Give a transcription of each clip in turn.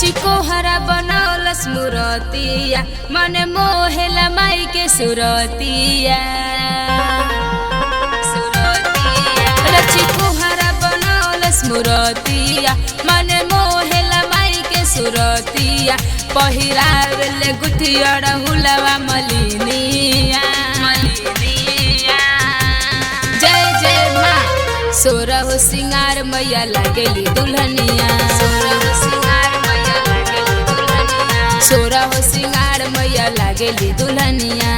रची कोहरा बनौलस मूरतिया मन मोहेला माई के सुरतिया रची कोहरा बनौलस मूरतिया मन मोहेला माई के सुरतिया पहिरावेले गुठिया हुलवा मलिनिया जय जय माँ सोरह सिंगार मैया लागेली दुल्हनिया सोरह सिंगार मैया लागेली दुल्हनिया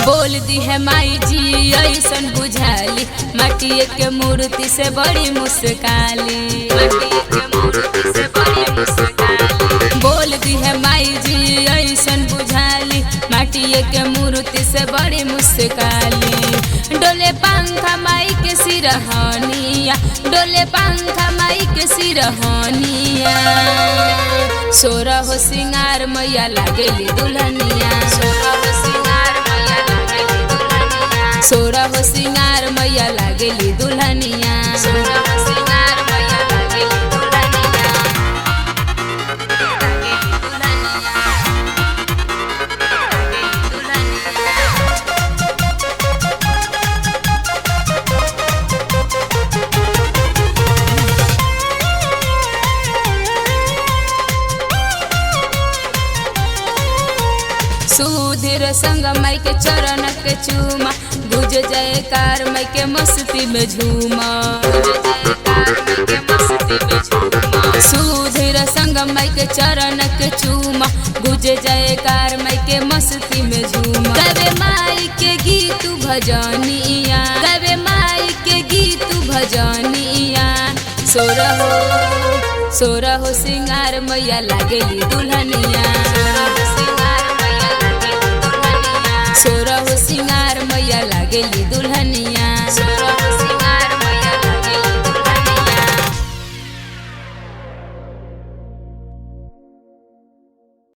बोल दी है माई जी ऐसन बुझाली माटिए के मूर्ति से बड़ी मुस्काली बोल दी है माई जी ऐसन बुझाली माटिए के मूर्ति से बड़ी मुस्काली डोले पंखा माई के सिरहनिया डोले पंखा माई के सिरहनिया सोरह सिंगार मैया लागेली दुल्हनिया सोरह सिंगार मैया लागेली दुल्हनिया सुधीर संग माई के चरण के चूमा गुज जयकार माई के मस्ती में झूमा सुधीर संग माई के चरण के चूमा गुज जयकार माई के मस्ती में झूमा गवे माई के गीत भजनिया गवे माई के गीत भजनिया सोरह सिंगार मैया लागेली दुल्हनिया